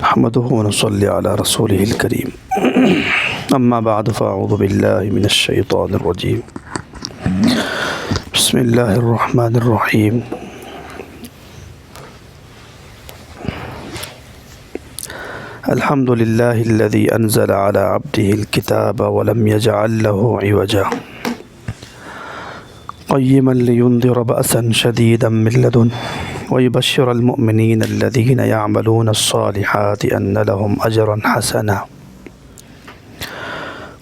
نحمده ونصلي على رسوله الكريم اما بعد فاعوذ بالله من الشيطان الرجيم بسم الله الرحمن الرحيم الحمد لله الذي أنزل على عبده الكتاب ولم يجعل له عوجا قيما لينذر بأسا شديدا من لدنه ويبشر المؤمنين الذين يعملون الصالحات أن لهم أجرا حسنا.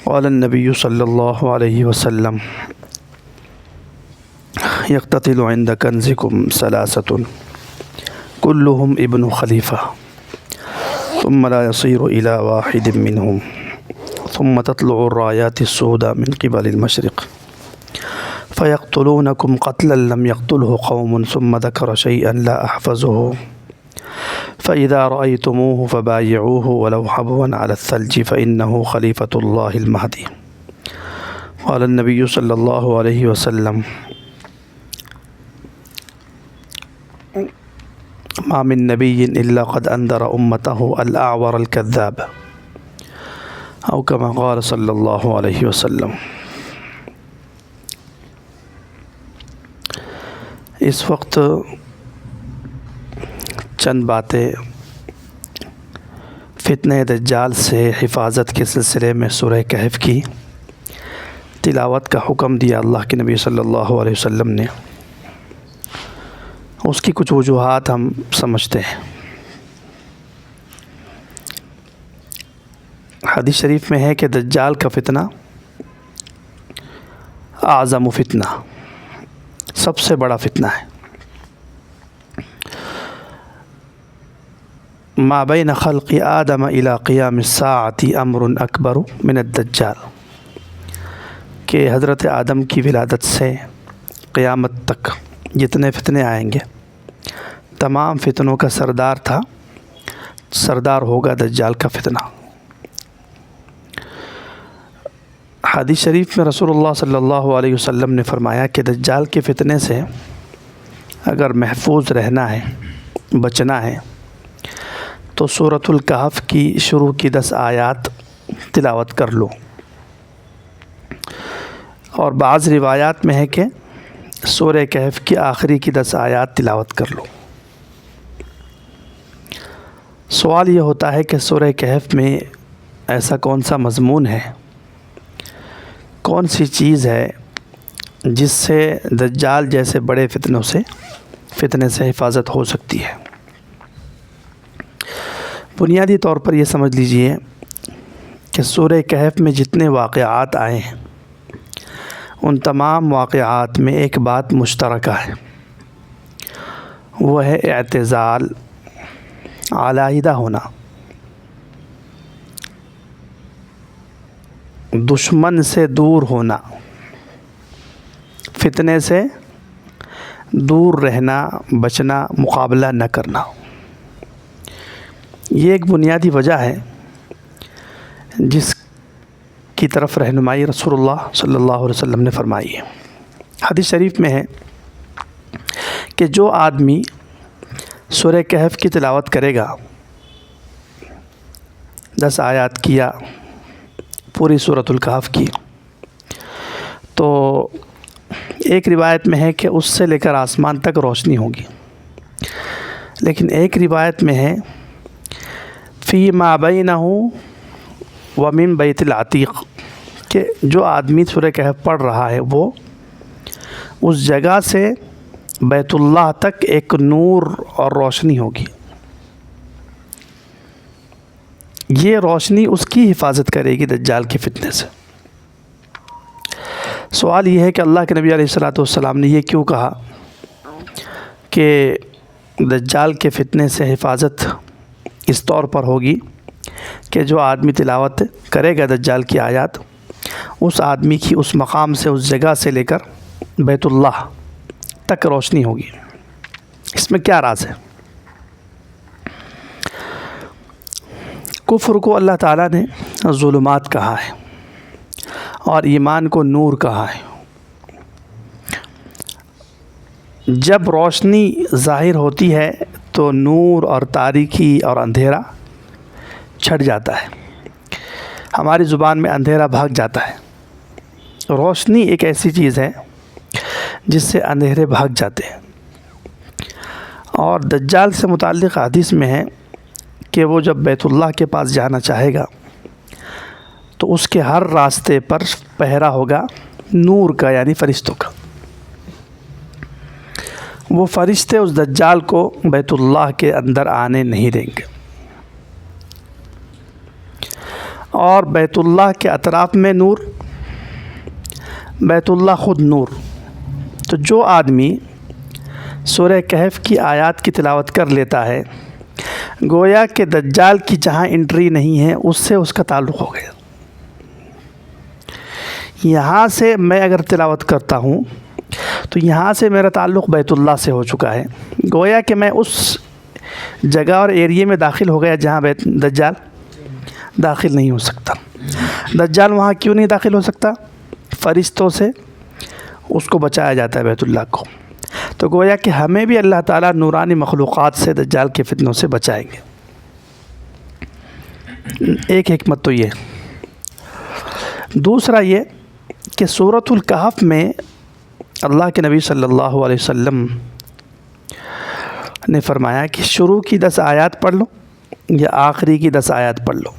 قال النبي صلى الله عليه وسلم يقتتل عند كنزكم ثلاثة كلهم ابن خليفة ثم لا يصير إلى واحد منهم ثم تطلع الرايات السوداء من قبل المشرق فيقتلونكم قتلا لم يقتله قوم ثم ذكر شيئا لا أحفظه فإذا رأيتموه فبايعوه ولو حبوا على الثلج فإنه خليفة الله المهدي. قال النبي صلى الله عليه وسلم ما من نبي إلا قد أنذر أمته الأعور الكذاب أو كما قال صلی اللہ علیہ وسلم. اس وقت چند باتیں فتنہ دجال سے حفاظت کے سلسلے میں سورہ کہف کی تلاوت کا حکم دیا اللہ کے نبی صلی اللہ علیہ وسلم نے. اس کی کچھ وجوہات ہم سمجھتے ہیں. حدیث شریف میں ہے کہ دجال کا فتنہ اعظم فتنہ، سب سے بڑا فتنہ ہے. ما بین خلق آدم الی قیام الساعۃ امر اکبر من الدجال، کہ حضرت آدم کی ولادت سے قیامت تک جتنے فتنے آئیں گے تمام فتنوں کا سردار ہوگا دجال کا فتنہ. حدیث شریف میں رسول اللہ صلی اللہ علیہ وسلم نے فرمایا کہ دجال کے فتنے سے اگر محفوظ رہنا ہے، بچنا ہے، تو سورۃ الکہف کی شروع کی 10 آیات تلاوت کر لو. اور بعض روایات میں ہے کہ سورہ کہف کی آخری کی 10 آیات تلاوت کر لو. سوال یہ ہوتا ہے کہ سورہ کہف میں ایسا کون سا مضمون ہے، کون سی چیز ہے جس سے دجال جیسے بڑے فتنے سے حفاظت ہو سکتی ہے. بنیادی طور پر یہ سمجھ لیجئے کہ سورہ کہف میں جتنے واقعات آئے ہیں ان تمام واقعات میں ایک بات مشترکہ ہے، وہ ہے اعتزال، علیحدہ ہونا، دشمن سے دور ہونا، فتنے سے دور رہنا، بچنا، مقابلہ نہ کرنا. یہ ایک بنیادی وجہ ہے جس کی طرف رہنمائی رسول اللہ صلی اللہ علیہ وسلم نے فرمائی ہے. حدیث شریف میں ہے کہ جو آدمی سورہ کہف کی تلاوت کرے گا، 10 آیات کیا، پوری سورۃ الکہف کی، تو ایک روایت میں ہے کہ اس سے لے کر آسمان تک روشنی ہوگی. لیکن ایک روایت میں ہے فی ما بینہ ومن بیت العتیق، کہ جو آدمی سورہ کہف پڑھ رہا ہے وہ اس جگہ سے بیت اللہ تک ایک نور اور روشنی ہوگی. یہ روشنی اس کی حفاظت کرے گی دجال کے فتنے سے. سوال یہ ہے کہ اللہ کے نبی علیہ الصلوۃ والسلام نے یہ کیوں کہا کہ دجال کے فتنے سے حفاظت اس طور پر ہوگی کہ جو آدمی تلاوت کرے گا دجال کی آیات، اس آدمی کی اس مقام سے، اس جگہ سے لے کر بیت اللہ تک روشنی ہوگی. اس میں کیا راز ہے؟ کفر کو اللہ تعالیٰ نے ظلمات کہا ہے اور ایمان کو نور کہا ہے. جب روشنی ظاہر ہوتی ہے تو نور اور تاریکی اور اندھیرا چھٹ جاتا ہے، ہماری زبان میں اندھیرا بھاگ جاتا ہے۔ روشنی ایک ایسی چیز ہے جس سے اندھیرے بھاگ جاتے ہیں۔ اور دجال سے متعلق حدیث میں ہے کہ وہ جب بیت اللہ کے پاس جانا چاہے گا تو اس کے ہر راستے پر پہرا ہوگا نور کا، یعنی فرشتوں کا۔ وہ فرشتے اس دجال کو بیت اللہ کے اندر آنے نہیں دیں گے، اور بیت اللہ کے اطراف میں نور، بیت اللہ خود نور۔ تو جو آدمی سورہ کہف کی آیات کی تلاوت کر لیتا ہے، گویا کہ دجال کی جہاں انٹری نہیں ہے اس سے اس کا تعلق ہو گیا۔ یہاں سے میں اگر تلاوت کرتا ہوں تو یہاں سے میرا تعلق بیت اللہ سے ہو چکا ہے، گویا کہ میں اس جگہ اور ایریے میں داخل ہو گیا جہاں دجال داخل نہیں ہو سکتا۔ دجال وہاں کیوں نہیں داخل ہو سکتا؟ فرشتوں سے اس کو بچایا جاتا ہے، بیت اللہ کو۔ تو گویا کہ ہمیں بھی اللہ تعالیٰ نورانی مخلوقات سے دجال کے فتنوں سے بچائیں گے۔ ایک حکمت تو یہ۔ دوسرا یہ کہ سورۃ الکہف میں اللہ کے نبی صلی اللہ علیہ وسلم نے فرمایا کہ شروع کی 10 آیات پڑھ لو یا آخری کی 10 آیات پڑھ لو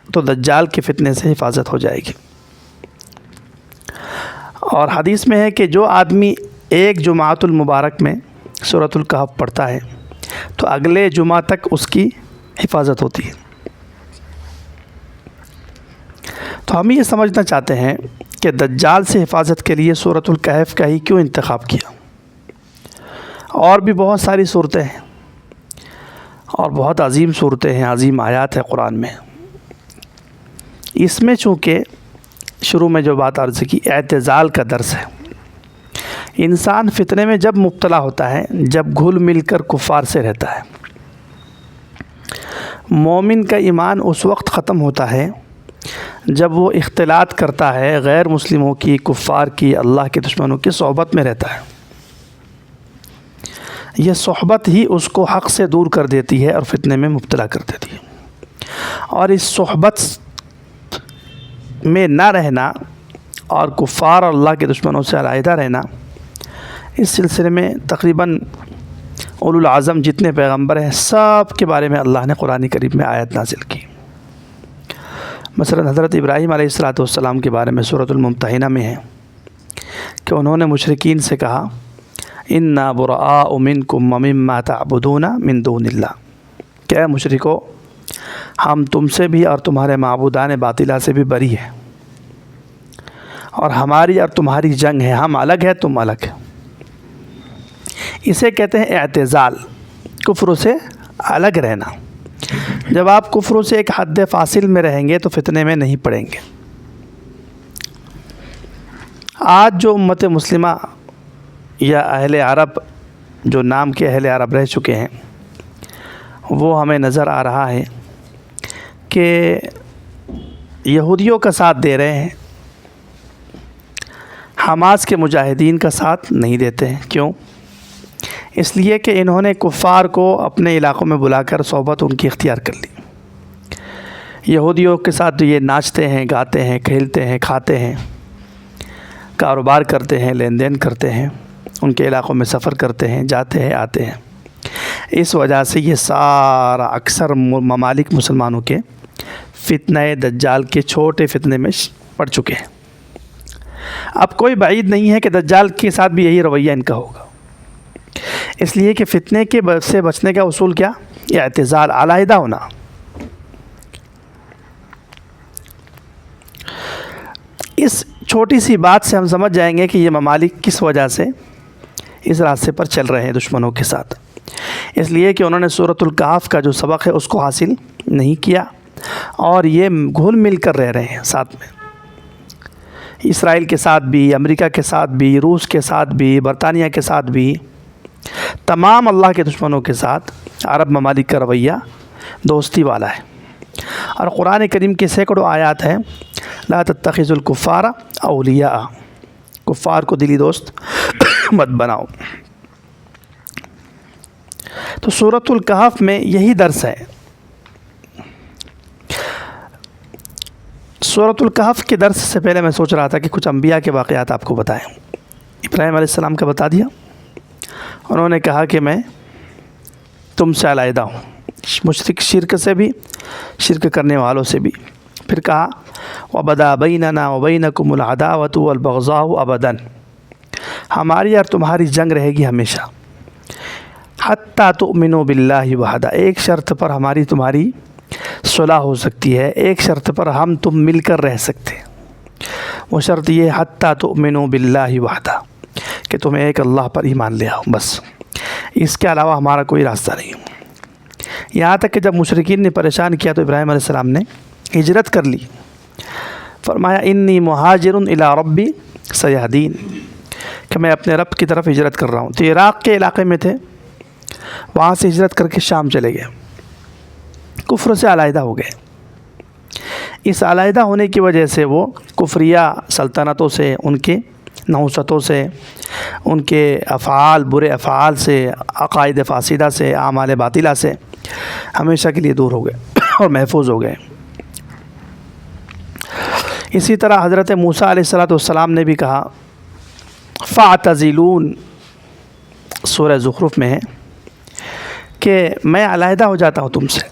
تو دجال کے فتنے سے حفاظت ہو جائے گی۔ اور حدیث میں ہے کہ جو آدمی ایک جمعۃ المبارک میں سورۃ الکہف پڑھتا ہے تو اگلے جمعہ تک اس کی حفاظت ہوتی ہے۔ تو ہم یہ سمجھنا چاہتے ہیں کہ دجال سے حفاظت کے لیے سورۃ الکہف کا ہی کیوں انتخاب کیا؟ اور بھی بہت ساری صورتیں ہیں اور بہت عظیم صورتیں ہیں، عظیم آیات ہیں قرآن میں۔ اس میں چونکہ شروع میں جو بات عرض کی، اعتزال کا درس ہے۔ انسان فتنے میں جب مبتلا ہوتا ہے جب گھل مل کر کفار سے رہتا ہے۔ مومن کا ایمان اس وقت ختم ہوتا ہے جب وہ اختلاط کرتا ہے، غیر مسلموں کی، کفار کی، اللہ کے دشمنوں کی صحبت میں رہتا ہے۔ یہ صحبت ہی اس کو حق سے دور کر دیتی ہے اور فتنے میں مبتلا کر دیتی ہے۔ اور اس صحبت میں نہ رہنا اور کفار اور اللہ کے دشمنوں سے علیحدہ رہنا، اس سلسلے میں تقریباً اولو العزم جتنے پیغمبر ہیں سب کے بارے میں اللہ نے قرآن کریم میں آیت نازل کی۔ مثلا حضرت ابراہیم علیہ السلام کے بارے میں سورۃ الممتحنہ میں ہے کہ انہوں نے مشرکین سے کہا انا براء منکم ومما تعبدون من دون اللہ، کہ اے مشرکو ہم تم سے بھی اور تمہارے معبودان باطلہ سے بھی بری ہیں، اور ہماری اور تمہاری جنگ ہے، ہم الگ ہیں تم الگ ہیں۔ اسے کہتے ہیں اعتزال، کفر سے الگ رہنا۔ جب آپ کفر سے ایک حد فاصل میں رہیں گے تو فتنے میں نہیں پڑیں گے۔ آج جو امت مسلمہ یا اہل عرب، جو نام کے اہل عرب رہ چکے ہیں، وہ ہمیں نظر آ رہا ہے کہ یہودیوں کا ساتھ دے رہے ہیں، حماس کے مجاہدین کا ساتھ نہیں دیتے ہیں۔ کیوں؟ اس لیے کہ انہوں نے کفار کو اپنے علاقوں میں بلا کر صحبت ان کی اختیار کر لی۔ یہودیوں کے ساتھ یہ ناچتے ہیں، گاتے ہیں، کھیلتے ہیں، کھاتے ہیں، کاروبار کرتے ہیں، لین دین کرتے ہیں، ان کے علاقوں میں سفر کرتے ہیں، جاتے ہیں، آتے ہیں۔ اس وجہ سے یہ سارا اکثر ممالک مسلمانوں کے فتنہ دجال کے چھوٹے فتنے میں پڑ چکے ہیں۔ اب کوئی بعید نہیں ہے کہ دجال کے ساتھ بھی یہی رویہ ان کا ہوگا، اس لیے کہ فتنے کے سے بچنے کا اصول کیا؟ اعتزال، علیحدہ ہونا۔ اس چھوٹی سی بات سے ہم سمجھ جائیں گے کہ یہ ممالک کس وجہ سے اس راستے پر چل رہے ہیں دشمنوں کے ساتھ، اس لیے کہ انہوں نے سورۃ الکہف کا جو سبق ہے اس کو حاصل نہیں کیا، اور یہ گھل مل کر رہ رہے ہیں ساتھ میں، اسرائیل کے ساتھ بھی، امریکہ کے ساتھ بھی، روس کے ساتھ بھی، برطانیہ کے ساتھ بھی، تمام اللہ کے دشمنوں کے ساتھ عرب ممالک کا رویہ دوستی والا ہے۔ اور قرآن کریم کے سینکڑوں آیات ہیں، لا تتخذوا الکفار اولیاء، کفار کو دلی دوست مت بناؤ۔ تو سورۃ الکہف میں یہی درس ہے سورۃ الکہف کے درس سے پہلے میں سوچ رہا تھا کہ کچھ انبیاء کے واقعات آپ کو بتائیں. ابراہیم علیہ السلام کا بتا دیا. انہوں نے کہا کہ میں تم سے علیحدہ ہوں, مشرک شرک سے بھی, شرک کرنے والوں سے بھی. پھر کہا وَبَدَا بَيْنَنَا وَبَيْنَكُمُ الْعَدَاوَةُ وَالْبَغْضَاءُ أَبَدًا, ہماری اور تمہاری جنگ رہے گی ہمیشہ. حَتَّى تُؤْمِنُوا بِاللَّهِ وَحْدَهُ, ایک شرط پر ہماری تمہاری صلح ہو سکتی ہے, ایک شرط پر ہم تم مل کر رہ سکتے ہیں. وہ شرط یہ حَتَّى تُؤْمِنُوا بِاللَّهِ وَحْدَهُ کہ تم ایک اللہ پر ایمان لے آؤ, بس اس کے علاوہ ہمارا کوئی راستہ نہیں. یہاں تک کہ جب مشرکین نے پریشان کیا تو ابراہیم علیہ السلام نے ہجرت کر لی. فرمایا انی مہاجر الی ربی سیہدین, کہ میں اپنے رب کی طرف ہجرت کر رہا ہوں. تو عراق کے علاقے میں تھے, وہاں سے ہجرت کر کے شام چلے گئے, کفر سے علیحدہ ہو گئے. اس علیحدہ ہونے کی وجہ سے وہ کفریہ سلطنتوں سے, ان کے نحوستوں سے, ان کے افعال, برے افعال سے, عقائد فاسدہ سے, اعمال باطلہ سے ہمیشہ کے لیے دور ہو گئے اور محفوظ ہو گئے. اسی طرح حضرت موسیٰ علیہ السلام نے بھی کہا فَاعْتَزِلُونَ, سورہ زخرف میں ہے کہ میں علیحدہ ہو جاتا ہوں تم سے.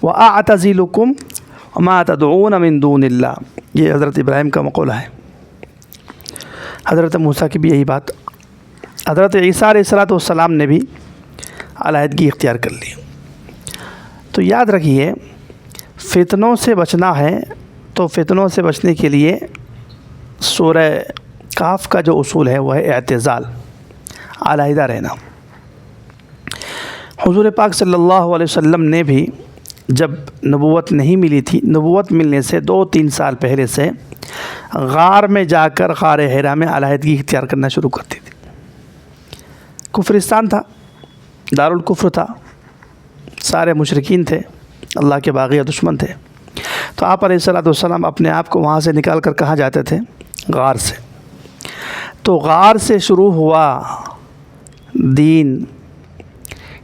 وَأَعْتَزِلُكُمْ وَمَا تَدْعُونَ مِن دُونِ اللَّهِ, یہ حضرت ابراہیم کا مقولہ ہے. حضرت موسیٰ کی بھی یہی بات. حضرت عیسیٰ علیہ السلام نے بھی علیحدگی اختیار کر لی. تو یاد رکھیے, فتنوں سے بچنا ہے تو فتنوں سے بچنے کے لیے سورہ کہف کا جو اصول ہے وہ ہے اعتزال, علیحدہ رہنا. حضور پاک صلی اللہ علیہ وسلم نے بھی جب نبوت نہیں ملی تھی, نبوت ملنے سے 2-3 سال پہلے سے غار میں جا کر غار حرا میں علیحدگی اختیار کرنا شروع کرتی تھی. کفرستان تھا, دارالکفر تھا, سارے مشرکین تھے, اللہ کے باغی دشمن تھے. تو آپ علیہ السلام اپنے آپ کو وہاں سے نکال کر کہاں جاتے تھے؟ غار سے. تو غار سے شروع ہوا دین,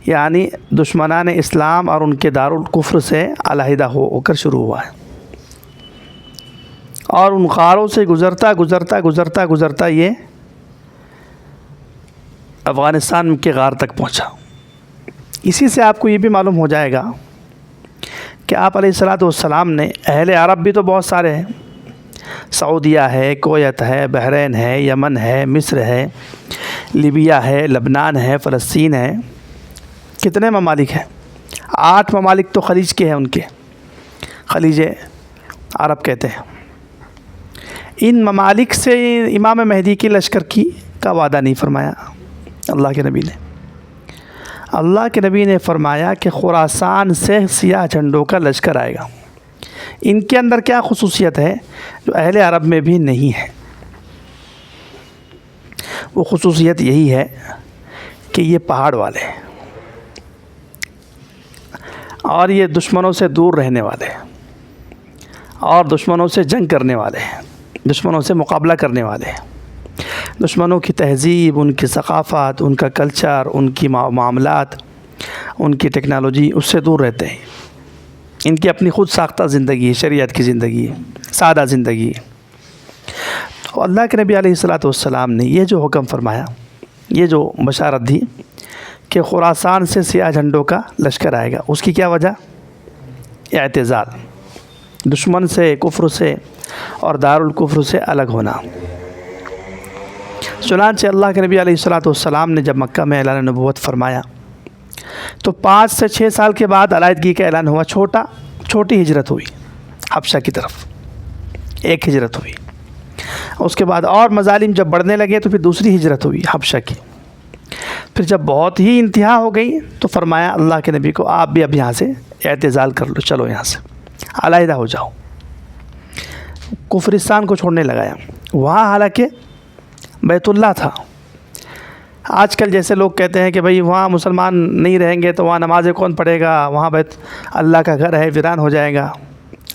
یعنی دشمنان اسلام اور ان کے دارالکفر سے علیحدہ ہو کر شروع ہوا ہے. اور ان غاروں سے گزرتا یہ افغانستان کے غار تک پہنچا. اسی سے آپ کو یہ بھی معلوم ہو جائے گا کہ آپ علیہ السلام نے, اہل عرب بھی تو بہت سارے ہیں, سعودیہ ہے, کویت ہے, بحرین ہے, یمن ہے, مصر ہے, لیبیا ہے, لبنان ہے, فلسطین ہے. کتنے ممالک ہیں؟ 8 ممالک تو خلیج کے ہیں, ان کے خلیج عرب کہتے ہیں. ان ممالک سے امام مہدی کی لشکر کا وعدہ نہیں فرمایا اللہ کے نبی نے. اللہ کے نبی نے فرمایا کہ خراسان سے سیاہ جھنڈوں کا لشکر آئے گا. ان کے اندر کیا خصوصیت ہے جو اہل عرب میں بھی نہیں ہے؟ وہ خصوصیت یہی ہے کہ یہ پہاڑ والے ہیں اور یہ دشمنوں سے دور رہنے والے ہیں اور دشمنوں سے جنگ کرنے والے ہیں, دشمنوں سے مقابلہ کرنے والے ہیں. دشمنوں کی تہذیب, ان کی ثقافت, ان کا کلچر, ان کی معاملات, ان کی ٹیکنالوجی, اس سے دور رہتے ہیں. ان کی اپنی خود ساختہ زندگی ہے, شریعت کی زندگی ہے, سادہ زندگی ہے. تو اللہ کے نبی علیہ السلام نے یہ جو حکم فرمایا, یہ جو بشارت دی کہ خراسان سے سیاہ جھنڈوں کا لشکر آئے گا, اس کی کیا وجہ؟ اعتزال, دشمن سے, کفر سے اور دارالکفر سے الگ ہونا. چنانچہ اللہ کے نبی علیہ السلام نے جب مکہ میں اعلان نبوت فرمایا تو 5 سے 6 سال کے بعد علیحدگی کا اعلان ہوا. چھوٹی ہجرت ہوئی حبشہ کی طرف, ایک ہجرت ہوئی. اس کے بعد اور مظالم جب بڑھنے لگے تو پھر دوسری ہجرت ہوئی حبشہ کی. پھر جب بہت ہی انتہا ہو گئی تو فرمایا اللہ کے نبی کو آپ بھی اب یہاں سے اعتزال کر لو, چلو یہاں سے علیحدہ ہو جاؤ. کفرستان کو چھوڑنے لگایا. وہاں حالانکہ بیت اللہ تھا. آج کل جیسے لوگ کہتے ہیں کہ بھئی وہاں مسلمان نہیں رہیں گے تو وہاں نمازیں کون پڑھے گا, وہاں بیت اللہ کا گھر ہے, ویران ہو جائے گا.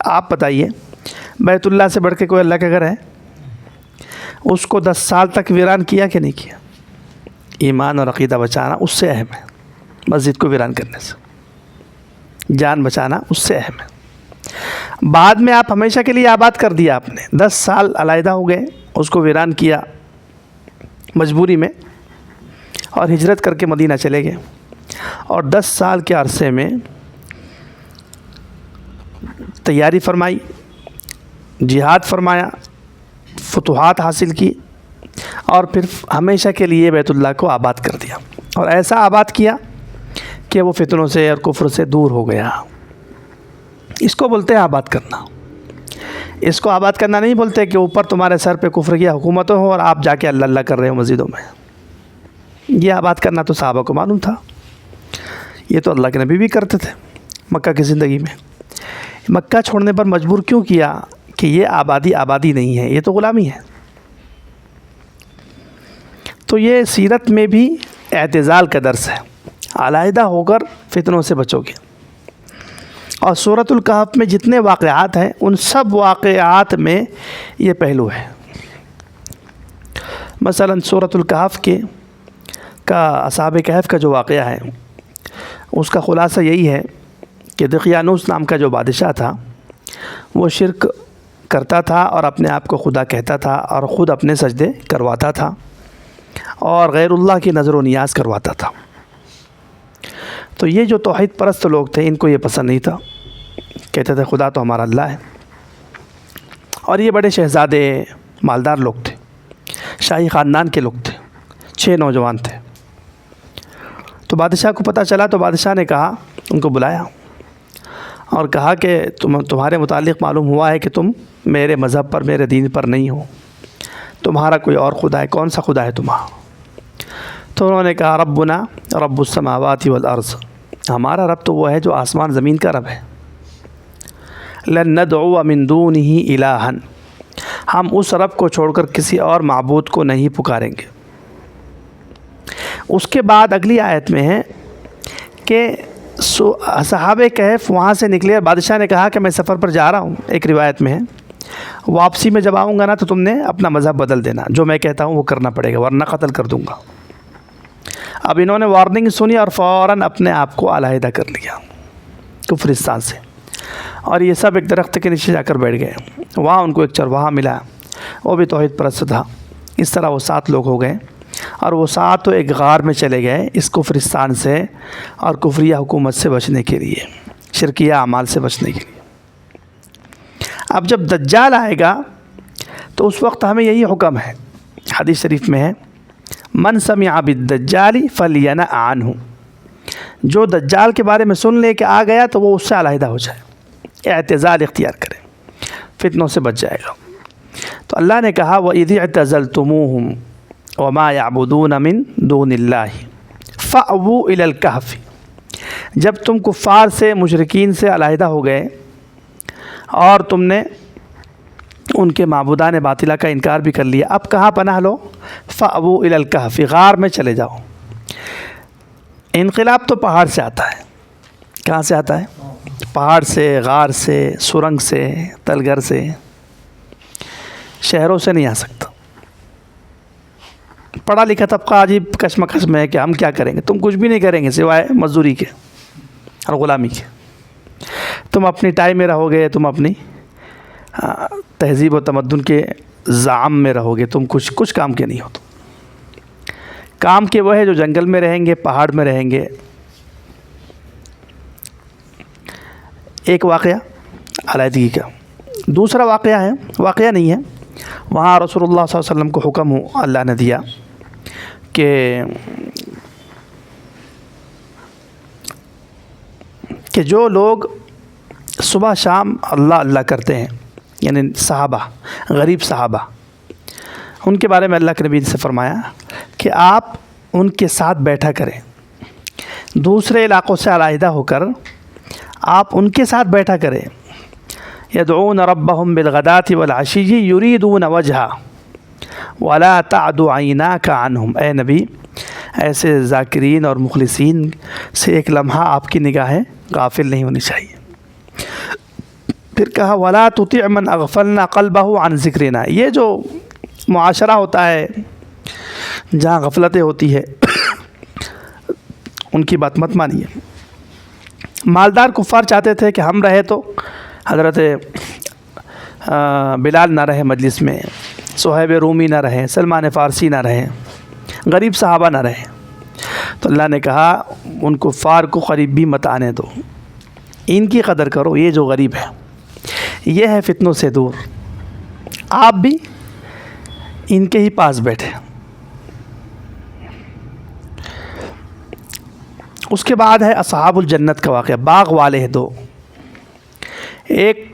آپ بتائیے بیت اللہ سے بڑھ کے کوئی اللہ کا گھر ہے؟ اس کو 10 سال تک ویران کیا کہ نہیں کیا؟ ایمان اور عقیدہ بچانا اس سے اہم ہے مسجد کو ویران کرنے سے. جان بچانا اس سے اہم ہے. بعد میں آپ ہمیشہ کے لیے آباد کر دیا آپ نے، 10 سال علیحدہ ہو گئے، اس کو ویران کیا مجبوری میں، اور ہجرت کر کے مدینہ چلے گئے، اور 10 سال کے عرصے میں تیاری فرمائی، جہاد فرمایا، فتوحات حاصل کی، اور پھر ہمیشہ کے لیے بیت اللہ کو آباد کر دیا، اور ایسا آباد کیا کہ وہ فتنوں سے اور کفر سے دور ہو گیا۔ اس کو بولتے ہیں آباد کرنا۔ اس کو آباد کرنا نہیں بولتے کہ اوپر تمہارے سر پہ کفر کی حکومتیں ہوں اور آپ جا کے اللہ اللہ کر رہے ہو مسجدوں میں۔ یہ آباد کرنا تو صحابہ کو معلوم تھا، یہ تو اللہ کے نبی بھی کرتے تھے مکہ کی زندگی میں۔ مکہ چھوڑنے پر مجبور کیوں کیا کہ یہ آبادی نہیں ہے، یہ تو غلامی ہے۔ تو یہ سیرت میں بھی اعتزال کا درس ہے، علیحدہ ہو کر فتنوں سے بچو گے۔ اور سورۃ الکہف میں جتنے واقعات ہیں ان سب واقعات میں یہ پہلو ہے۔ مثلا سورۃ الکہف کا اصحاب کہف کا جو واقعہ ہے اس کا خلاصہ یہی ہے کہ دقیانوس نام کا جو بادشاہ تھا وہ شرک کرتا تھا اور اپنے آپ کو خدا کہتا تھا، اور خود اپنے سجدے کرواتا تھا اور غیر اللہ کی نظر و نیاز کرواتا تھا۔ تو یہ جو توحید پرست لوگ تھے ان کو یہ پسند نہیں تھا، کہتے تھے خدا تو ہمارا اللہ ہے۔ اور یہ بڑے شہزادے مالدار لوگ تھے، شاہی خاندان کے لوگ تھے، 6 نوجوان تھے۔ تو بادشاہ کو پتہ چلا تو بادشاہ نے کہا، ان کو بلایا اور کہا کہ تمہارے متعلق معلوم ہوا ہے کہ تم میرے مذہب پر، میرے دین پر نہیں ہو، تمہارا کوئی اور خدا ہے، کون سا خدا ہے تمہارا؟ تو انہوں نے کہا ربنا رب السماوات والارض، ہمارا رب تو وہ ہے جو آسمان زمین کا رب ہے۔ لن ندعو من دونہ الہا، ہم اس رب کو چھوڑ کر کسی اور معبود کو نہیں پکاریں گے۔ اس کے بعد اگلی آیت میں ہے کہ صحابہ کہف وہاں سے نکلے، بادشاہ نے کہا کہ میں سفر پر جا رہا ہوں، ایک روایت میں ہے واپسی میں جب آؤں گا نا تو تم نے اپنا مذہب بدل دینا، جو میں کہتا ہوں وہ کرنا پڑے گا ورنہ قتل کر دوں گا۔ اب انہوں نے وارننگ سنی اور فوراً اپنے آپ کو علیحدہ کر لیا کفرستان سے، اور یہ سب ایک درخت کے نیچے جا کر بیٹھ گئے۔ وہاں ان کو ایک چرواہا ملا، وہ بھی توحید پرست تھا۔ اس طرح وہ 7 لوگ ہو گئے، اور وہ 7 ایک غار میں چلے گئے اس کفرستان سے اور کفریہ حکومت سے بچنے کے لیے، شرکیہ اعمال سے بچنے کے لیے۔ اب جب دجال آئے گا تو اس وقت ہمیں یہی حکم ہے، حدیث شریف میں ہے من سمع بالدجال فلینأ عنہ، جو دجال کے بارے میں سن لے کہ آ گیا تو وہ اس سے علیحدہ ہو جائے، اعتزال اختیار کرے، فتنوں سے بچ جائے گا۔ تو اللہ نے کہا وَإِذِ اعْتَزَلْتُمُوهُمْ وَمَا يَعْبُدُونَ مِن دُونِ اللَّهِ فَأْوُوا إِلَى الْكَهْفِ، جب تم کفار سے، مشرکین سے علیحدہ ہو گئے اور تم نے ان کے معبودان باطلہ کا انکار بھی کر لیا، اب کہاں پناہ لو؟ فَأْوُوا إِلَى الْكَهْفِ، غار میں چلے جاؤ۔ انقلاب تو پہاڑ سے آتا ہے، کہاں سے آتا ہے؟ پہاڑ سے، غار سے، سرنگ سے، تلگر سے، شہروں سے نہیں آ سکتا۔ پڑھا لکھا طبقہ عجیب کشمکش میں ہے کہ ہم کیا کریں گے، تم کچھ بھی نہیں کریں گے سوائے مزدوری کے اور غلامی کے۔ تم اپنی ٹائی میں رہو گے، تم اپنی تہذیب و تمدن کے زعم میں رہو گے، تم کچھ کام کے نہیں ہو۔ کام کے وہ ہے جو جنگل میں رہیں گے، پہاڑ میں رہیں گے۔ ایک واقعہ علیحدگی کا۔ دوسرا واقعہ نہیں ہے، وہاں رسول اللہ صلی اللہ علیہ وسلم کو حکم اللہ نے دیا کہ جو لوگ صبح شام اللہ اللہ کرتے ہیں، یعنی صحابہ، غریب صحابہ، ان کے بارے میں اللہ کے نبی سے فرمایا کہ آپ ان کے ساتھ بیٹھا کریں، دوسرے علاقوں سے علیحدہ ہو کر آپ ان کے ساتھ بیٹھا کریں۔ یدعون ربهم بالغداة والعشی یریدون وجہہ ولا تعد عیناک عنہم، اے نبی ایسے ذاکرین اور مخلصین سے ایک لمحہ آپ کی نگاہیں غافل نہیں ہونی چاہیے۔ پھر کہا ولا تطع من اغفلنا قلبہ عن ذکرنا، یہ جو معاشرہ ہوتا ہے جہاں غفلتیں ہوتی ہے ان کی بات مت مانیے۔ مالدار کفار چاہتے تھے کہ ہم رہے تو حضرت بلال نہ رہے مجلس میں، صہیب رومی نہ رہے، سلمان فارسی نہ رہے، غریب صحابہ نہ رہے، تو اللہ نے کہا ان کفار کو قریب بھی مت آنے دو، ان کی قدر کرو، یہ جو غریب ہے یہ ہے فتنوں سے دور، آپ بھی ان کے ہی پاس بیٹھے۔ اس کے بعد ہے اصحاب الجنت کا واقعہ، باغ والے ہیں دو، ایک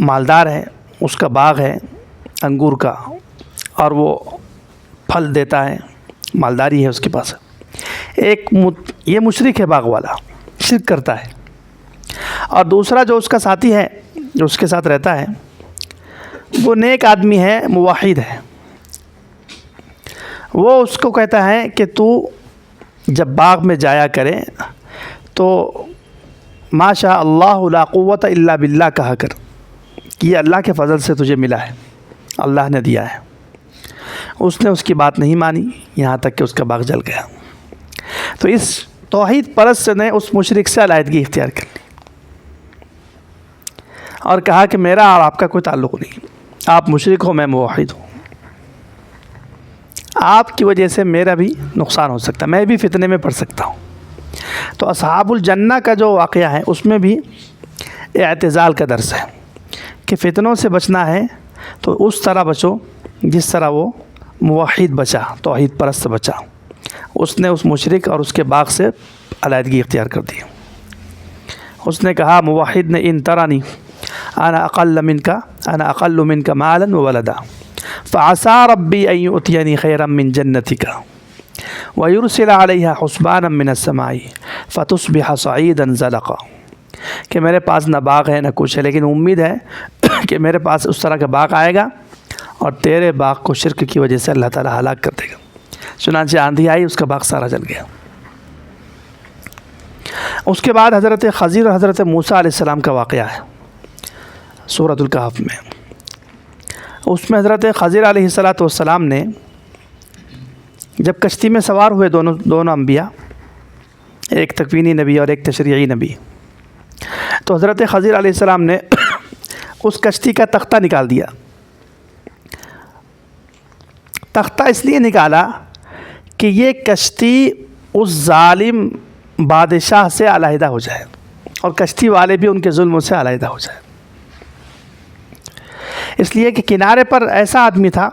مالدار ہے، اس کا باغ ہے انگور کا اور وہ پھل دیتا ہے، مالداری ہے اس کے پاس، ایک یہ مشرک ہے باغ والا، شرک کرتا ہے، اور دوسرا جو اس کا ساتھی ہے جو اس کے ساتھ رہتا ہے وہ نیک آدمی ہے، موحد ہے، وہ اس کو کہتا ہے کہ تو جب باغ میں جایا کرے تو ما شاء اللہ لا قوت الا باللہ کہا کر، کہ یہ اللہ کے فضل سے تجھے ملا ہے، اللہ نے دیا ہے۔ اس نے اس کی بات نہیں مانی، یہاں تک کہ اس کا باغ جل گیا۔ تو اس توحید پرست نے اس مشرک سے علیحدگی اختیار کر لی اور کہا کہ میرا اور آپ کا کوئی تعلق نہیں، آپ مشرک ہو، میں موحد ہوں، آپ کی وجہ سے میرا بھی نقصان ہو سکتا ہے، میں بھی فتنے میں پڑ سکتا ہوں۔ تو اصحاب الجنہ کا جو واقعہ ہے اس میں بھی اعتزال کا درس ہے کہ فتنوں سے بچنا ہے تو اس طرح بچو جس طرح وہ موحد بچا، توحید پرست بچا، اس نے اس مشرک اور اس کے باغ سے علیحدگی اختیار کر دی۔ اس نے کہا موحد نے ان ترانی انا اقل منک مالا وولدا فعسى ربی ان یؤتینی خیرا من جنتک ویرسل علیہا حسبانا من السماء فتصبح صعیدا زلقا، کہ میرے پاس نہ باغ ہے نہ کچھ ہے، لیکن امید ہے کہ میرے پاس اس طرح کا باغ آئے گا اور تیرے باغ کو شرک کی وجہ سے اللہ تعالیٰ ہلاک کر دے گا۔ چنانچہ آندھی آئی، اس کا باغ سارا جل گیا۔ اس کے بعد حضرت خضر اور حضرت موسیٰ علیہ السلام کا واقعہ ہے سورۃ الکہف میں۔ اس میں حضرت خضر علیہ السلام نے جب کشتی میں سوار ہوئے دونوں انبیاء، ایک تکوینی نبی اور ایک تشریعی نبی، تو حضرت خضر علیہ السلام نے اس کشتی کا تختہ نکال دیا۔ تختہ اس لیے نکالا کہ یہ کشتی اس ظالم بادشاہ سے علیحدہ ہو جائے اور کشتی والے بھی ان کے ظلموں سے علیحدہ ہو جائے، اس لیے کہ کنارے پر ایسا آدمی تھا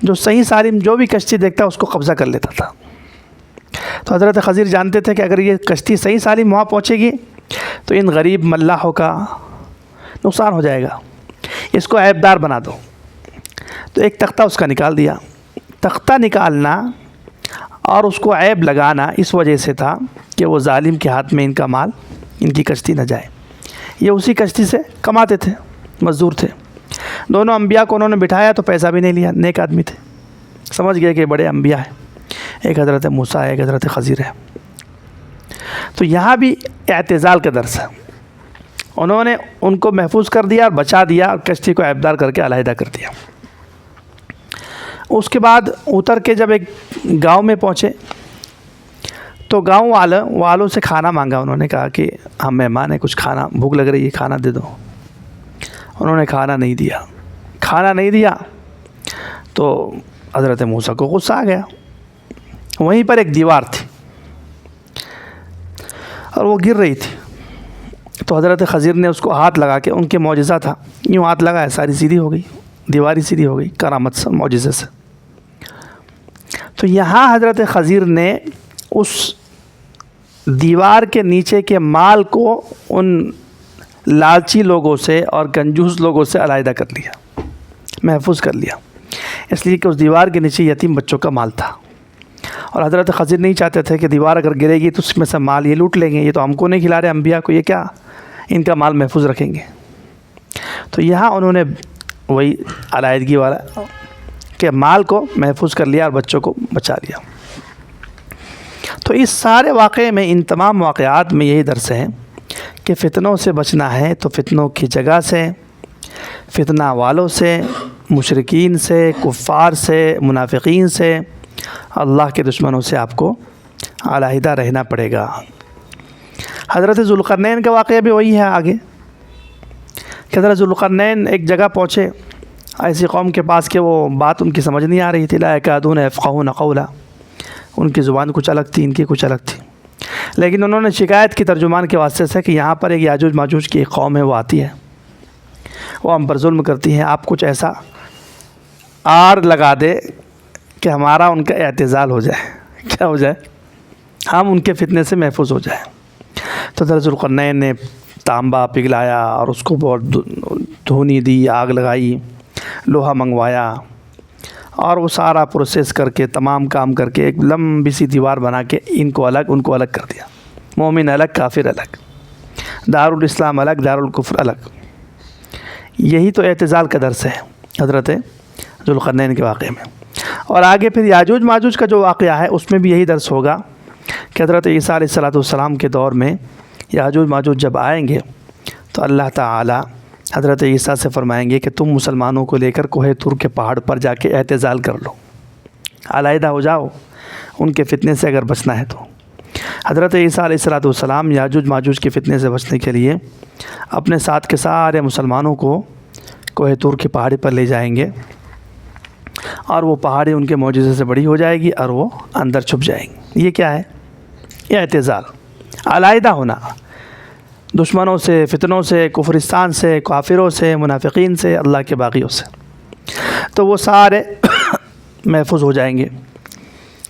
جو صحیح سالم جو بھی کشتی دیکھتا اس کو قبضہ کر لیتا تھا۔ تو حضرت خضر جانتے تھے کہ اگر یہ کشتی صحیح سالم وہاں پہنچے گی تو ان غریب ملاحوں کا نقصان ہو جائے گا، اس کو عیب دار بنا دو۔ تو ایک تختہ اس کا نکال دیا۔ تختہ نکالنا اور اس کو عیب لگانا اس وجہ سے تھا کہ وہ ظالم کے ہاتھ میں ان کا مال، ان کی کشتی نہ جائے۔ یہ اسی کشتی سے کماتے تھے، مزدور تھے۔ دونوں انبیاء کو انہوں نے بٹھایا تو پیسہ بھی نہیں لیا، نیک آدمی تھے، سمجھ گئے کہ بڑے انبیاء ہیں، ایک حضرت موسیٰ ہے، ایک حضرت خضر ہے۔ تو یہاں بھی اعتزال کا درس ہے، انہوں نے ان کو محفوظ کر دیا اور بچا دیا اور کشتی کو عیبدار کر کے علیحدہ کر دیا۔ اس کے بعد اتر کے جب ایک گاؤں میں پہنچے تو گاؤں والوں سے کھانا مانگا، انہوں نے کہا کہ ہم مہمان ہیں، کچھ کھانا، بھوک لگ رہی ہے، کھانا دے دو۔ انہوں نے کھانا نہیں دیا تو حضرت موسیٰ کو غصہ آ گیا۔ وہیں پر ایک دیوار تھی اور وہ گر رہی تھی، تو حضرت خضر نے اس کو ہاتھ لگا کے، ان کے معجزہ تھا، یوں ہاتھ لگایا، ساری سیدھی ہو گئی، دیواری سیدھی ہو گئی کرامت سے، معجزے سے۔ تو یہاں حضرت خضر نے اس دیوار کے نیچے کے مال کو ان لالچی لوگوں سے اور کنجوس لوگوں سے علیحدہ کر لیا، محفوظ کر لیا، اس لیے کہ اس دیوار کے نیچے یتیم بچوں کا مال تھا، اور حضرت خضر نہیں چاہتے تھے کہ دیوار اگر گرے گی تو اس میں سے مال یہ لوٹ لیں گے، یہ تو ہم کو نہیں کھلا رہے انبیاء کو، یہ کیا ان کا مال محفوظ رکھیں گے۔ تو یہاں انہوں نے وہی علیحدگی والا کہ مال کو محفوظ کر لیا اور بچوں کو بچا لیا۔ تو اس سارے واقعے میں، ان تمام واقعات میں یہی درس ہے کہ فتنوں سے بچنا ہے تو فتنوں کی جگہ سے، فتنہ والوں سے، مشرکین سے، کفار سے، منافقین سے، اللہ کے دشمنوں سے آپ کو علیحدہ رہنا پڑے گا۔ حضرت ذوالقرنین کا واقعہ بھی وہی ہے آگے کہ حضرت ذوالقرنین ایک جگہ پہنچے ایسی قوم کے پاس کہ وہ بات ان کی سمجھ نہیں آ رہی تھی، لا یکادون یفقہون قولا، ان کی زبان کچھ الگ تھی، ان کی کچھ الگ تھی، لیکن انہوں نے شکایت کی ترجمان کے واسطے سے کہ یہاں پر ایک یاجوج ماجوج کی ایک قوم ہے، وہ آتی ہے، وہ ہم پر ظلم کرتی ہیں، آپ کچھ ایسا آر لگا دے کہ ہمارا ان کا اعتزال ہو جائے، کیا ہو جائے، ہم ان کے فتنے سے محفوظ ہو جائیں۔ تو حضرت ذوالقرنین نے تانبا پگھلایا اور اس کو بہت دھونی دی، آگ لگائی، لوہا منگوایا، اور وہ سارا پروسیس کر کے تمام کام کر کے ایک لمبی سی دیوار بنا کے ان کو الگ کر دیا، مومن الگ، کافر الگ، دار الاسلام الگ، دار الکفر الگ۔ یہی تو اعتزال کا درس ہے حضرت ذوالقرنین کے واقعے میں۔ اور آگے پھر یاجوج ماجوج کا جو واقعہ ہے اس میں بھی یہی درس ہوگا کہ حضرت عیسیٰ علیہ السلام کے دور میں یاجوج ماجوج جب آئیں گے تو اللہ تعالی حضرت عیسیٰ سے فرمائیں گے کہ تم مسلمانوں کو لے کر کوہ طور کے پہاڑ پر جا کے اعتزال کر لو، علیحدہ ہو جاؤ ان کے فتنے سے اگر بچنا ہے تو۔ حضرت عیسیٰ علیہ السلام یاجوج ماجوج کے فتنے سے بچنے کے لیے اپنے ساتھ کے سارے مسلمانوں کو کوہ طور کی پہاڑی پر لے جائیں گے، اور وہ پہاڑی ان کے معجزے سے بڑی ہو جائے گی اور وہ اندر چھپ جائیں گے۔ یہ کیا ہے؟ یہ اعتزال، علیحدہ ہونا، دشمنوں سے، فتنوں سے، کفرستان سے، کافروں سے، منافقین سے، اللہ کے باغیوں سے، تو وہ سارے محفوظ ہو جائیں گے۔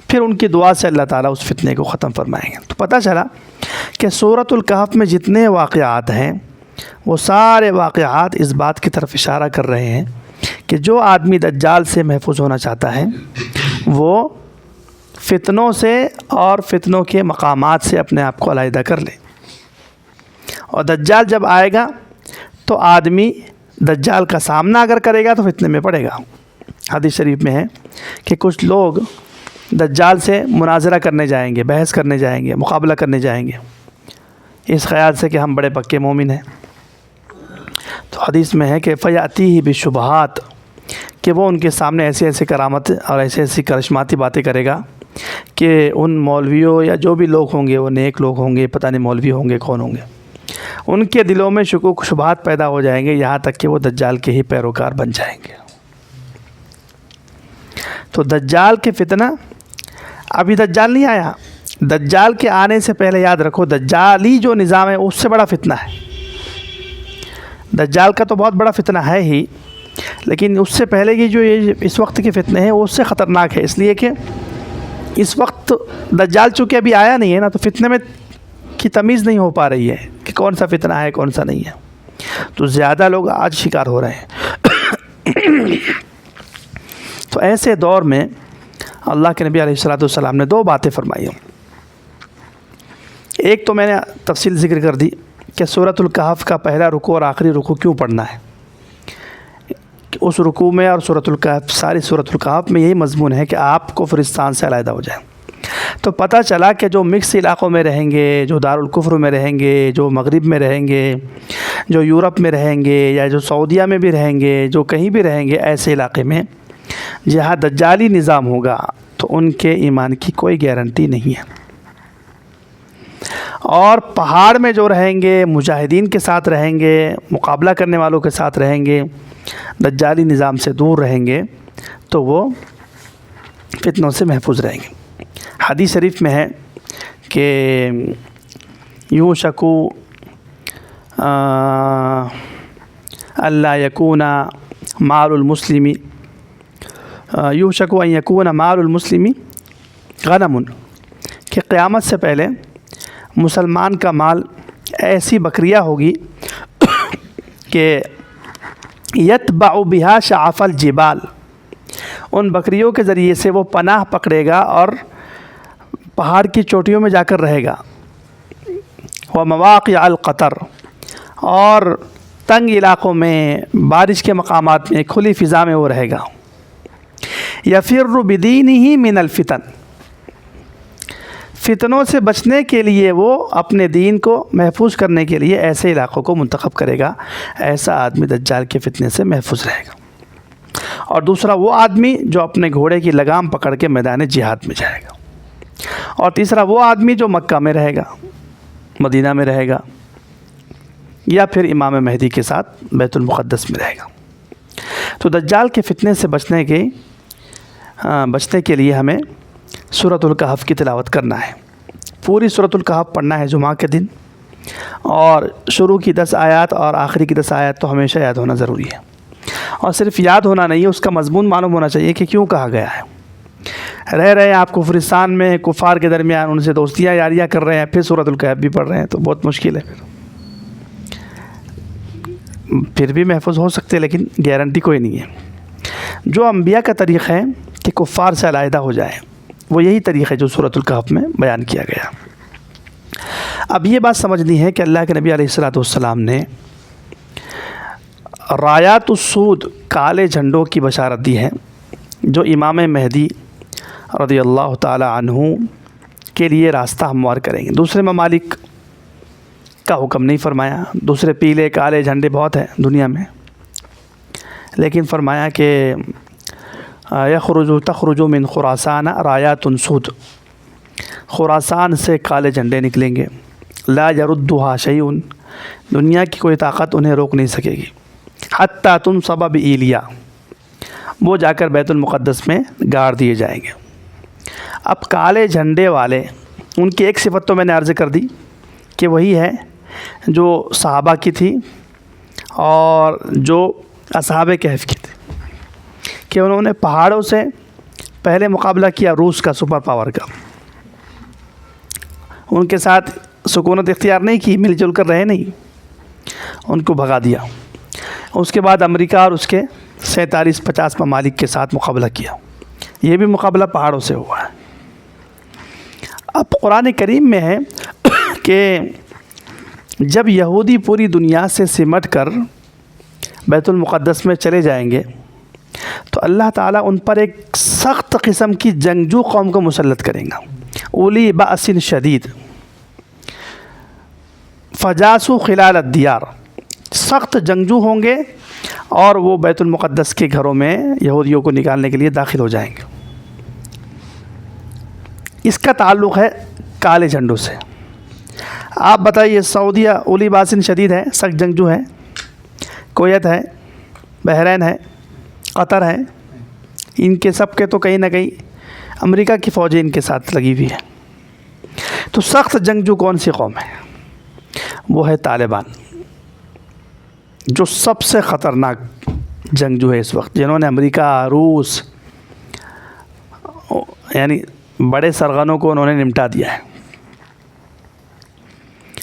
پھر ان کی دعا سے اللہ تعالیٰ اس فتنے کو ختم فرمائیں گے۔ تو پتہ چلا کہ سورۃ الکہف میں جتنے واقعات ہیں وہ سارے واقعات اس بات کی طرف اشارہ کر رہے ہیں کہ جو آدمی دجال سے محفوظ ہونا چاہتا ہے وہ فتنوں سے اور فتنوں کے مقامات سے اپنے آپ کو علیحدہ کر لے، اور دجال جب آئے گا تو آدمی دجال کا سامنا اگر کرے گا تو فتنے میں پڑے گا۔ حدیث شریف میں ہے کہ کچھ لوگ دجال سے مناظرہ کرنے جائیں گے، بحث کرنے جائیں گے، مقابلہ کرنے جائیں گے، اس خیال سے کہ ہم بڑے پکے مومن ہیں۔ تو حدیث میں ہے کہ فَيَأْتِيهِ بِالشُّبْهَاتِ، کہ وہ ان کے سامنے ایسی ایسی کرامت اور ایسی ایسی کرشماتی باتیں کرے گا کہ ان مولویوں یا جو بھی لوگ ہوں گے، وہ نیک لوگ ہوں گے، پتہ نہیں مولوی ہوں گے کون ہوں گے، ان کے دلوں میں شکوک شبہات پیدا ہو جائیں گے، یہاں تک کہ وہ دجال کے ہی پیروکار بن جائیں گے۔ تو دجال کے فتنہ، ابھی دجال نہیں آیا، دجال کے آنے سے پہلے یاد رکھو دجالی جو نظام ہے اس سے بڑا فتنہ ہے۔ دجال کا تو بہت بڑا فتنہ ہے ہی، لیکن اس سے پہلے کی جو یہ اس وقت کے فتنے ہیں وہ اس سے خطرناک ہے، اس لیے کہ اس وقت دجال چونکہ ابھی آیا نہیں ہے نا، تو فتنے میں کی تمیز نہیں ہو پا رہی ہے کہ کون سا فتنہ ہے کون سا نہیں ہے، تو زیادہ لوگ آج شکار ہو رہے ہیں۔ تو ایسے دور میں اللہ کے نبی علیہ السلام نے دو باتیں فرمائی ہیں۔ ایک تو میں نے تفصیل ذکر کر دی کہ سورۃ الکہف کا پہلا رکوع اور آخری رکوع کیوں پڑھنا ہے، اس رکوع میں اور سورۃ الکہف، ساری سورۃ الکہف میں یہی مضمون ہے کہ آپ کفرستان سے علیحدہ ہو جائیں۔ تو پتہ چلا کہ جو مکس علاقوں میں رہیں گے، جو دارالکفر میں رہیں گے، جو مغرب میں رہیں گے، جو یورپ میں رہیں گے، یا جو سعودیہ میں بھی رہیں گے، جو کہیں بھی رہیں گے، ایسے علاقے میں جہاں دجالی نظام ہوگا تو ان کے ایمان کی کوئی گارنٹی نہیں ہے۔ اور پہاڑ میں جو رہیں گے، مجاہدین کے ساتھ رہیں گے، مقابلہ کرنے والوں کے ساتھ رہیں گے، دجالی نظام سے دور رہیں گے، تو وہ فتنوں سے محفوظ رہیں گے۔ حدیث شریف میں ہے کہ یوشک اللہ یکون مال المسلم، یوشک ان یکون مال المسلم غنم، کہ قیامت سے پہلے مسلمان کا مال ایسی بکریاں ہوگی کہ یتبع بہا شعف الجبال، ان بکریوں کے ذریعے سے وہ پناہ پکڑے گا اور پہاڑ کی چوٹیوں میں جا کر رہے گا، ومواقع القطر، اور تنگ علاقوں میں، بارش کے مقامات میں، کھلی فضا میں وہ رہے گا۔ یفر بدینہ من الفتن، فتنوں سے بچنے کے لیے وہ اپنے دین کو محفوظ کرنے کے لیے ایسے علاقوں کو منتخب کرے گا، ایسا آدمی دجال کے فتنے سے محفوظ رہے گا۔ اور دوسرا وہ آدمی جو اپنے گھوڑے کی لگام پکڑ کے میدان جہاد میں جائے گا، اور تیسرا وہ آدمی جو مکہ میں رہے گا، مدینہ میں رہے گا، یا پھر امام مہدی کے ساتھ بیت المقدس میں رہے گا۔ تو دجال کے فتنے سے بچنے کے لیے ہمیں سورۃ الکہف کی تلاوت کرنا ہے۔ پوری سورۃ الکہف پڑھنا ہے جمعہ کے دن، اور شروع کی 10 آیات اور آخری کی 10 آیات تو ہمیشہ یاد ہونا ضروری ہے، اور صرف یاد ہونا نہیں ہے، اس کا مضمون معلوم ہونا چاہیے کہ کیوں کہا گیا ہے۔ رہے آپ کفرستان میں کفار کے درمیان ان سے دوستیاں یاریاں کر رہے ہیں، پھر سورۃ الکہف بھی پڑھ رہے ہیں، تو بہت مشکل ہے۔ پھر بھی محفوظ ہو سکتے، لیکن گارنٹی کوئی نہیں ہے۔ جو انبیاء کا طریقہ ہے کہ کفار سے علیحدہ ہو جائے، وہ یہی طریقہ ہے جو سورۃ الکہف میں بیان کیا گیا۔ اب یہ بات سمجھنی ہے کہ اللہ کے نبی علیہ الصلوۃ والسلام نے رایات السود، کالے جھنڈوں کی بشارت دی ہے، جو امام مہدی رضی اللہ تعالی عنہ کے لیے راستہ ہموار کریں گے۔ دوسرے ممالک کا حکم نہیں فرمایا، دوسرے پیلے کالے جھنڈے بہت ہیں دنیا میں، لیکن فرمایا کہ تخرج من خراسان رایات سود، خراسان سے کالے جھنڈے نکلیں گے، لا یردها شیء، دنیا کی کوئی طاقت انہیں روک نہیں سکے گی، حتی تنصب بایلیا، وہ جا کر بیت المقدس میں گاڑ دیے جائیں گے۔ اب کالے جھنڈے والے، ان کی ایک صفت تو میں نے عرض کر دی کہ وہی ہے جو صحابہ کی تھی اور جو اصحاب کہف کی تھی، کہ انہوں نے پہاڑوں سے پہلے مقابلہ کیا روس کا سپر پاور کا، ان کے ساتھ سکونت اختیار نہیں کی، مل جل کر رہے نہیں، ان کو بھگا دیا۔ اس کے بعد امریکہ اور اس کے 47-50 ممالک کے ساتھ مقابلہ کیا، یہ بھی مقابلہ پہاڑوں سے ہوا ہے۔ اب قرآن کریم میں ہے کہ جب یہودی پوری دنیا سے سمٹ کر بیت المقدس میں چلے جائیں گے، تو اللہ تعالیٰ ان پر ایک سخت قسم کی جنگجو قوم کو مسلط کریں گا، اولی بأس شدید، فجاسو خلال الدیار، سخت جنگجو ہوں گے اور وہ بیت المقدس کے گھروں میں یہودیوں کو نکالنے کے لیے داخل ہو جائیں گے۔ اس کا تعلق ہے کالے جھنڈوں سے۔ آپ بتائیے، سعودیہ اولی باسن شدید ہے، سخت جنگجو ہے، کویت ہے، بحرین ہے، قطر ہے، ان کے سب کے تو کہیں نہ کہیں امریکہ کی فوجیں ان کے ساتھ لگی ہوئی ہے۔ تو سخت جنگجو کون سی قوم ہے؟ وہ ہے طالبان، جو سب سے خطرناک جنگجو ہے اس وقت، جنہوں نے امریکہ، روس، یعنی بڑے سرغنوں کو انہوں نے نمٹا دیا ہے۔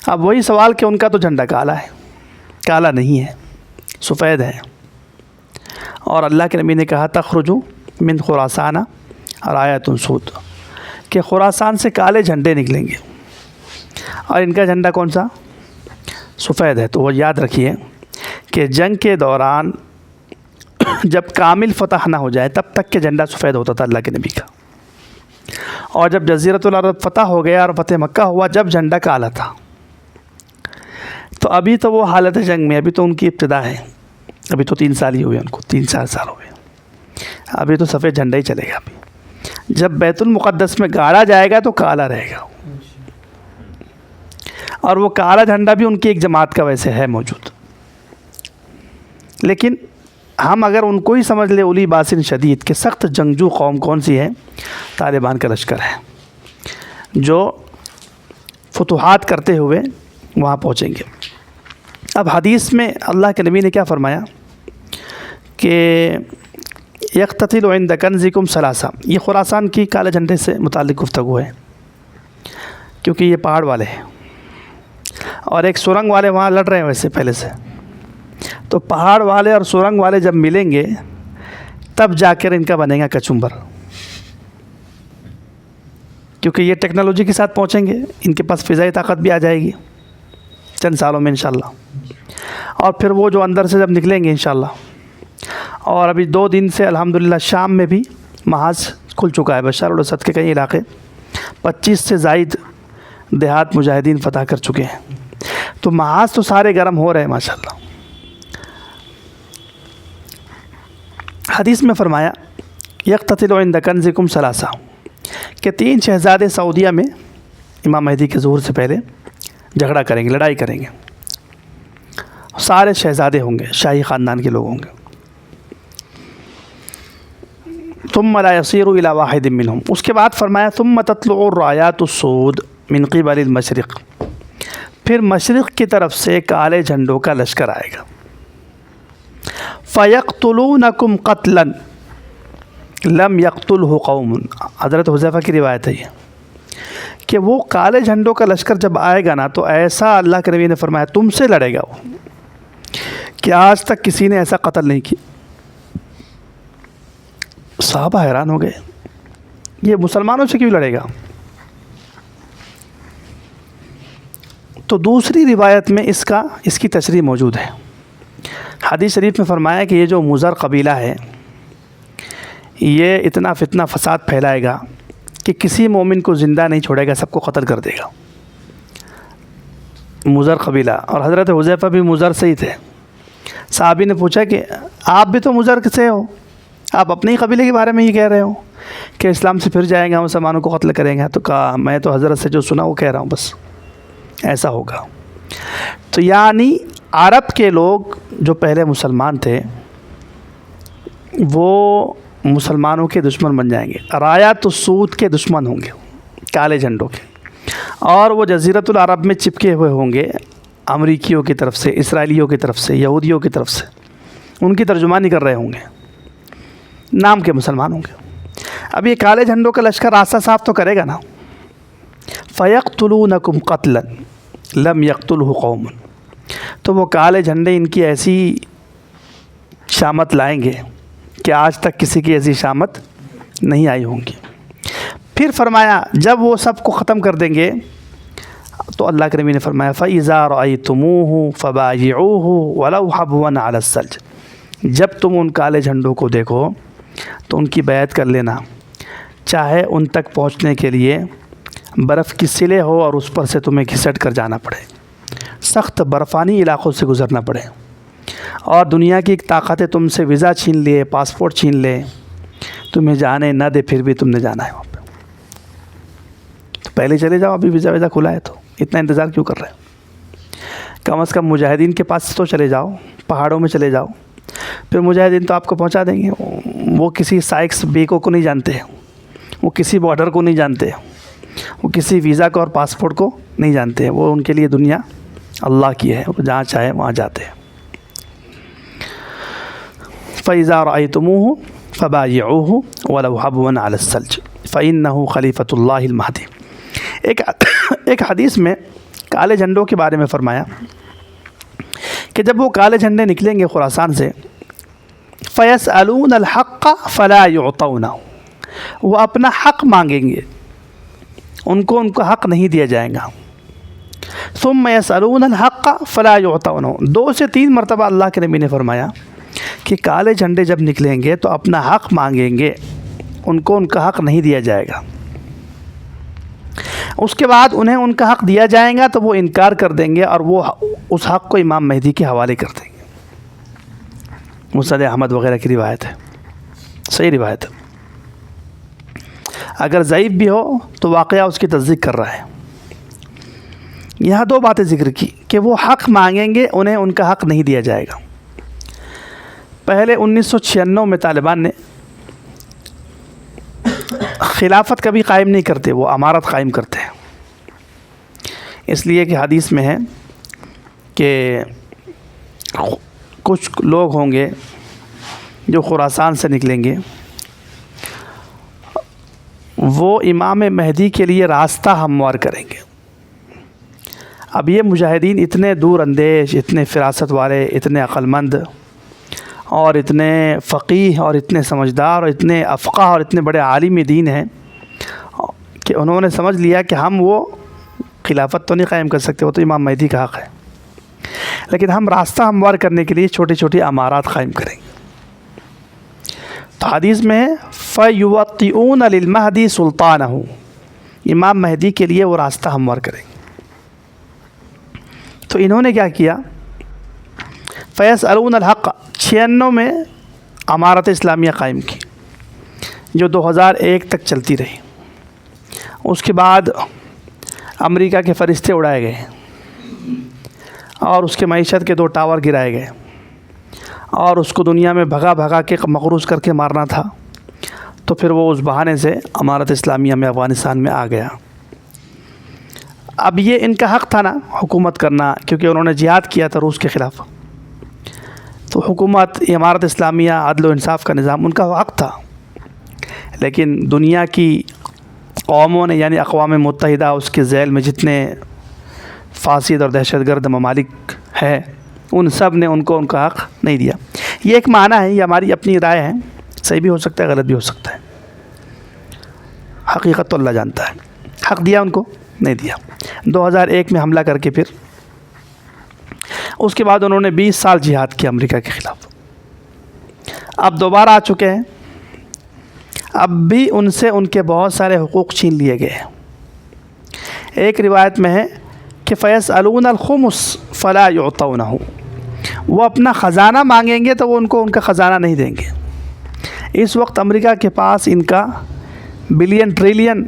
اب وہی سوال کہ ان کا تو جھنڈا کالا ہے، کالا نہیں ہے، سفید ہے، اور اللہ کے نبی نے کہا تخرج من خراسان رایات سود، کہ خراسان سے کالے جھنڈے نکلیں گے، اور ان کا جھنڈا کون سا؟ سفید ہے۔ تو وہ یاد رکھیے کہ جنگ کے دوران جب کامل فتح نہ ہو جائے تب تک کہ جھنڈا سفید ہوتا تھا اللہ کے نبی کا، اور جب جزیرۃ العرب فتح ہو گیا اور فتح مکہ ہوا، جب جھنڈا کالا تھا۔ تو ابھی تو وہ حالت جنگ میں، ابھی تو ان کی ابتدا ہے، ابھی تو 3 سال ہی ہوئے ان کو، 3-4 سال ہو گئے، ابھی تو سفید جھنڈا ہی چلے گا۔ ابھی جب بیت المقدس میں گاڑا جائے گا تو کالا رہے گا، اور وہ کالا جھنڈا بھی ان کی ایک جماعت کا ویسے ہے موجود، لیکن ہم اگر ان کو ہی سمجھ لیں اولی باسن شدید کہ سخت جنگجو قوم کون سی ہے، طالبان کا لشکر ہے، جو فتوحات کرتے ہوئے وہاں پہنچیں گے۔ اب حدیث میں اللہ کے نبی نے کیا فرمایا کہ یقتتل عند کنزکم ثلاثہ، یہ خراسان کی کالے جھنڈے سے متعلق گفتگو ہے، کیونکہ یہ پہاڑ والے ہیں اور ایک سرنگ والے وہاں لڑ رہے ہیں ویسے پہلے سے، تو پہاڑ والے اور سرنگ والے جب ملیں گے تب جا کر ان کا بنے گا کچمبر، کیونکہ یہ ٹیکنالوجی کے ساتھ پہنچیں گے، ان کے پاس فضائی طاقت بھی آ جائے گی چند سالوں میں انشاءاللہ، اور پھر وہ جو اندر سے جب نکلیں گے انشاءاللہ، اور ابھی 2 دن سے الحمدللہ شام میں بھی محاذ کھل چکا ہے، بشار الاسد کے کئی علاقے 25 سے زائد دیہات مجاہدین فتح کر چکے ہیں، تو محاذ تو سارے گرم ہو رہے ہیں ماشاءاللہ۔ حدیث میں فرمایا یقتتل عند کنزکم ثلاثہ، کہ 3 شہزادے سعودیہ میں امام مہدی کے ظہور سے پہلے جھگڑا کریں گے، لڑائی کریں گے، سارے شہزادے ہوں گے، شاہی خاندان کے لوگ ہوں گے. ثم لا يصير الى واحد منهم، اس کے بعد فرمایا ثم تطلع الرايات السود من قبل المشرق، پھر مشرق کی طرف سے کالے جھنڈوں کا لشکر آئے گا. فَيَقْتُلُونَكُمْ قَتْلًا لَمْ يَقْتُلْهُ قَوْمٌ، حضرت حذیفہ کی روایت ہے یہ کہ وہ کالے جھنڈوں کا لشکر جب آئے گا نا تو ایسا اللہ کے نبی نے فرمایا تم سے لڑے گا وہ کہ آج تک کسی نے ایسا قتل نہیں کیا. صحابہ حیران ہو گئے، یہ مسلمانوں سے کیوں لڑے گا؟ تو دوسری روایت میں اس کی تشریح موجود ہے. حدیث شریف میں فرمایا کہ یہ جو مضر قبیلہ ہے یہ اتنا فتنہ فساد پھیلائے گا کہ کسی مومن کو زندہ نہیں چھوڑے گا، سب کو قتل کر دے گا. مضر قبیلہ، اور حضرت حذیفہ بھی مضر سے ہی تھے. صحابی نے پوچھا کہ آپ بھی تو مضر سے ہو، آپ اپنے ہی قبیلے کے بارے میں یہ کہہ رہے ہو کہ اسلام سے پھر جائیں گے، ہم مسلمانوں کو قتل کریں گے؟ تو کہا میں تو حضرت سے جو سنا وہ کہہ رہا ہوں، بس ایسا ہوگا. تو یعنی عرب کے لوگ جو پہلے مسلمان تھے وہ مسلمانوں کے دشمن بن جائیں گے، رایات السود کے دشمن ہوں گے، کالے جھنڈوں کے، اور وہ جزیرۃ العرب میں چپکے ہوئے ہوں گے امریکیوں کی طرف سے، اسرائیلیوں کی طرف سے، یہودیوں کی طرف سے. ان کی ترجمانی کر رہے ہوں گے، نام کے مسلمان ہوں گے. اب یہ کالے جھنڈوں کا لشکر راستہ صاف تو کرے گا نا. فَيَقْتُلُونَكُمْ قَتْلًا لَمْ يَقْتُلْهُ قَوْمٌ، تو وہ کالے جھنڈے ان کی ایسی شامت لائیں گے کہ آج تک کسی کی ایسی شامت نہیں آئی ہوں گی. پھر فرمایا جب وہ سب کو ختم کر دیں گے تو اللہ کے نبی نے فرمایا فَإِذَا رَأَيْتُمُوهُ فَبَايِعُوهُ وَلَوْ حَبْوًا عَلَى الثَّلْجِ، جب تم ان کالے جھنڈوں کو دیکھو تو ان کی بیعت کر لینا، چاہے ان تک پہنچنے کے لیے برف کی سلے ہو اور اس پر سے تمہیں گھسٹ کر جانا پڑے، سخت برفانی علاقوں سے گزرنا پڑے، اور دنیا کی ایک طاقتیں تم سے ویزا چھین لیے، پاسپورٹ چھین لے، تمہیں جانے نہ دے، پھر بھی تم نے جانا ہے وہاں پہ. تو پہلے چلے جاؤ، ابھی ویزا کھلا ہے تو اتنا انتظار کیوں کر رہے ہیں؟ کم از کم مجاہدین کے پاس تو چلے جاؤ، پہاڑوں میں چلے جاؤ، پھر مجاہدین تو آپ کو پہنچا دیں گے. وہ کسی سائکس بیکو کو نہیں جانتے، وہ کسی بارڈر کو نہیں جانتے، وہ کسی ویزا کو اور پاسپورٹ کو نہیں جانتے. وہ ان کے لیے دنیا اللہ کی ہے، وہ جہاں چاہے وہاں جاتے ہیں. فَإِذَا رَأَيْتُمُوهُ فَبَايِعُوهُ وَلَوْ حَبْوًا عَلَى الثَّلْجِ فَإِنَّهُ خَلِيفَةُ اللَّهِ الْمَهْدِي. ایک حدیث میں کالے جھنڈوں کے بارے میں فرمایا کہ جب وہ کالے جھنڈے نکلیں گے خراسان سے فَيَسْأَلُونَ الْحَقَّ فَلَا يُعْطَوْنَهُ، وہ اپنا حق مانگیں گے، ان کو حق نہیں دیا جائے گا. ثُمَّ يَسْأَلُونَ الْحَقَّ فَلَا يُعْطَوْنَهُ، 2 سے 3 مرتبہ اللہ کے نبی نے فرمایا کہ کالے جھنڈے جب نکلیں گے تو اپنا حق مانگیں گے، ان کو ان کا حق نہیں دیا جائے گا. اس کے بعد انہیں ان کا حق دیا جائے گا تو وہ انکار کر دیں گے اور وہ اس حق کو امام مہدی کے حوالے کر دیں گے. مسند احمد وغیرہ کی روایت ہے، صحیح روایت ہے. اگر ضعیف بھی ہو تو واقعہ اس کی تصدیق کر رہا ہے. یہاں 2 باتیں ذکر کی کہ وہ حق مانگیں گے، انہیں ان کا حق نہیں دیا جائے گا. پہلے 1996 میں طالبان نے خلافت کبھی قائم نہیں کرتے، وہ امارت قائم کرتے ہیں. اس لیے کہ حدیث میں ہے کہ کچھ لوگ ہوں گے جو خراسان سے نکلیں گے، وہ امام مہدی کے لیے راستہ ہموار کریں گے. اب یہ مجاہدین اتنے دور اندیش، اتنے فراست والے، اتنے عقل مند اور اتنے فقیہ اور اتنے سمجھدار اور اتنے افقہ اور اتنے بڑے عالم دین ہیں کہ انہوں نے سمجھ لیا کہ ہم وہ خلافت تو نہیں قائم کر سکتے، وہ تو امام مہدی کا حق ہے، لیکن ہم راستہ ہموار کرنے کے لیے چھوٹی چھوٹی امارات قائم کریں گے. تو حدیث میں فَيُوَطِّئُونَ لِلْمَهْدِي سُلْطَانَهُ، امام مہدی کے لیے وہ راستہ ہموار کریں گے. تو انہوں نے کیا کیا؟ فَيَسْأَلُونَ الْحَقَّ، 96 میں امارت اسلامیہ قائم کی جو 2001 تک چلتی رہی. اس کے بعد امریکہ کے فرشتے اڑائے گئے اور اس کے معیشت کے 2 ٹاور گرائے گئے اور اس کو دنیا میں بھگا بھگا کے مقروض کر کے مارنا تھا، تو پھر وہ اس بہانے سے امارت اسلامیہ میں افغانستان میں آ گیا۔ اب یہ ان کا حق تھا نا حکومت کرنا، کیونکہ انہوں نے جہاد کیا تھا روس کے خلاف، تو حکومت امارت اسلامیہ عدل و انصاف کا نظام ان کا حق تھا۔ لیکن دنیا کی قوموں نے یعنی اقوام متحدہ، اس کے ذیل میں جتنے فاسد اور دہشت گرد ممالک ہیں، ان سب نے ان کو ان کا حق نہیں دیا۔ یہ ایک معنی ہے، یہ ہماری اپنی رائے ہے، صحیح بھی ہو سکتا ہے غلط بھی ہو سکتا ہے، حقیقت تو اللہ جانتا ہے۔ حق دیا ان کو؟ نہیں دیا۔ 2001 میں حملہ کر کے پھر اس کے بعد انہوں نے 20 سال جہاد کیا امریکہ کے خلاف۔ اب دوبارہ آ چکے ہیں، اب بھی ان سے ان کے بہت سارے حقوق چھین لیے گئے ہیں۔ ایک روایت میں ہے کہ فَيَسْأَلُونَ الْخُمُسَ فَلَا يُعْطَوْنَهُ، وہ اپنا خزانہ مانگیں گے تو وہ ان کو ان کا خزانہ نہیں دیں گے۔ اس وقت امریکہ کے پاس ان کا بلین ٹریلین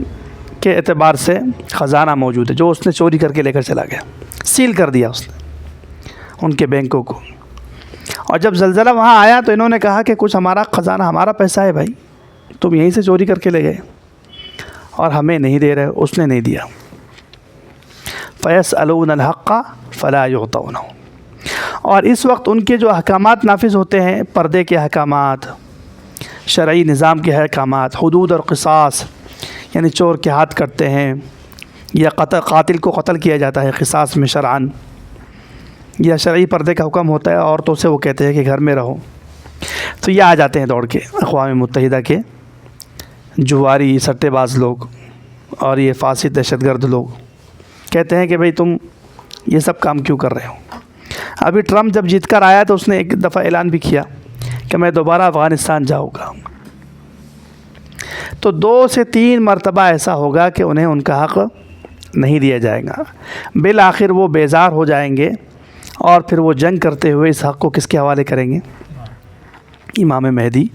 کے اعتبار سے خزانہ موجود ہے، جو اس نے چوری کر کے لے کر چلا گیا، سیل کر دیا اس نے ان کے بینکوں کو۔ اور جب زلزلہ وہاں آیا تو انہوں نے کہا کہ کچھ ہمارا خزانہ، ہمارا پیسہ ہے بھائی، تم یہیں سے چوری کر کے لے گئے اور ہمیں نہیں دے رہے۔ اس نے نہیں دیا۔ فَيَسْأَلُونَ الْحَقَّ فَلَا يُعْطَوْنَهُ۔ اور اس وقت ان کے جو احکامات نافذ ہوتے ہیں، پردے کے احکامات، شرعی نظام کے احکامات، حدود اور قصاص، یعنی چور کے ہاتھ کٹتے ہیں یا قاتل کو قتل کیا جاتا ہے قصاص میں شرعاً، یا شرعی پردے کا حکم ہوتا ہے، عورتوں سے وہ کہتے ہیں کہ گھر میں رہو، تو یہ آ جاتے ہیں دوڑ کے اقوام متحدہ کے جواری سٹے باز لوگ اور یہ فاسد دہشت گرد لوگ، کہتے ہیں کہ بھئی تم یہ سب کام کیوں کر رہے ہو۔ ابھی ٹرمپ جب جیت کر آیا تو اس نے ایک دفعہ اعلان بھی کیا کہ میں دوبارہ افغانستان جاؤں گا۔ تو 2 سے 3 مرتبہ ایسا ہوگا کہ انہیں ان کا حق نہیں دیا جائے گا۔ بالآخر وہ بیزار ہو جائیں گے اور پھر وہ جنگ کرتے ہوئے اس حق کو کس کے حوالے کریں گے؟ امام مہدی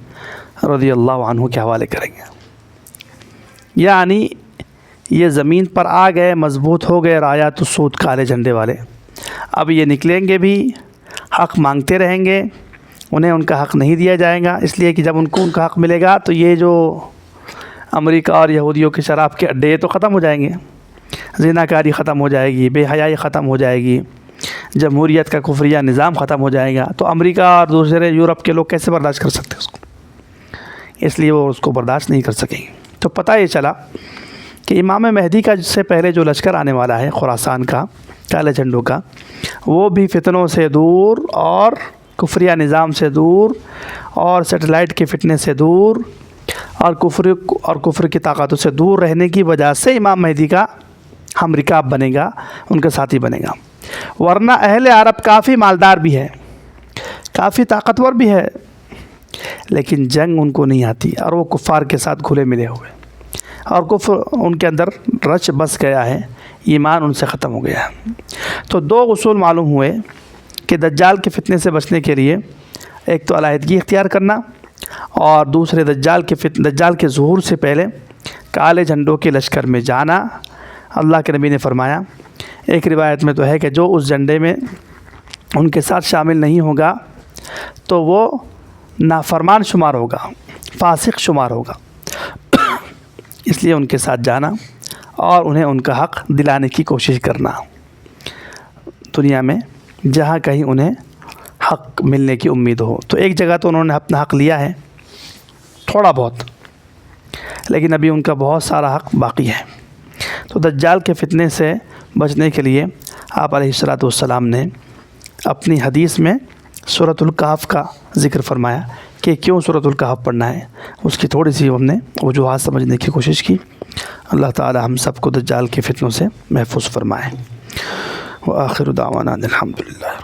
رضی اللہ عنہ کے حوالے کریں گے۔ یعنی یہ زمین پر آ گئے، مضبوط ہو گئے رایات السود کالے جھنڈے والے، اب یہ نکلیں گے بھی، حق مانگتے رہیں گے، انہیں ان کا حق نہیں دیا جائے گا، اس لیے کہ جب ان کو ان کا حق ملے گا تو یہ جو امریکہ اور یہودیوں کے شراب کے اڈے تو ختم ہو جائیں گے، زناکاری ختم ہو جائے گی، بے حیائی ختم ہو جائے گی، جمہوریت کا کفریہ نظام ختم ہو جائے گا، تو امریکہ اور دوسرے یورپ کے لوگ کیسے برداشت کر سکتے اس کو؟ اس لیے وہ اس کو برداشت نہیں کر سکیں گے۔ تو پتہ یہ چلا کہ امام مہدی کا سے پہلے جو لشکر آنے والا ہے خراسان کا کالے جھنڈوں کا، وہ بھی فتنوں سے دور اور کفریہ نظام سے دور اور سیٹلائٹ کے فتنے سے دور اور کفر کی طاقتوں سے دور رہنے کی وجہ سے امام مہدی کا ہم رکاب بنے گا، ان کا ساتھی بنے گا۔ ورنہ اہل عرب کافی مالدار بھی ہے، کافی طاقتور بھی ہے، لیکن جنگ ان کو نہیں آتی اور وہ کفار کے ساتھ گھلے ملے ہوئے، اور کفر ان کے اندر رچ بس گیا ہے، ایمان ان سے ختم ہو گیا ہے۔ تو 2 اصول معلوم ہوئے کہ دجال کے فتنے سے بچنے کے لیے ایک تو علیحدگی اختیار کرنا، اور دوسرے دجال کے ظہور سے پہلے کالے جھنڈوں کے لشکر میں جانا۔ اللہ کے نبی نے فرمایا، ایک روایت میں تو ہے کہ جو اس جھنڈے میں ان کے ساتھ شامل نہیں ہوگا تو وہ نافرمان شمار ہوگا، فاسق شمار ہوگا، اس لیے ان کے ساتھ جانا اور انہیں ان کا حق دلانے کی کوشش کرنا، دنیا میں جہاں کہیں انہیں حق ملنے کی امید ہو۔ تو ایک جگہ تو انہوں نے اپنا حق لیا ہے تھوڑا بہت، لیکن ابھی ان کا بہت سارا حق باقی ہے۔ تو دجال کے فتنے سے بچنے کے لیے آپ علیہ الصلوۃ والسلام نے اپنی حدیث میں سورۃ الکہف کا ذکر فرمایا کہ کیوں سورۃ الکہف پڑھنا ہے، اس کی تھوڑی سی ہم نے وجوہات سمجھنے کی کوشش کی۔ اللہ تعالی ہم سب کو دجال کے فتنوں سے محفوظ فرمائے۔ وآخر دعوانا الحمدللہ۔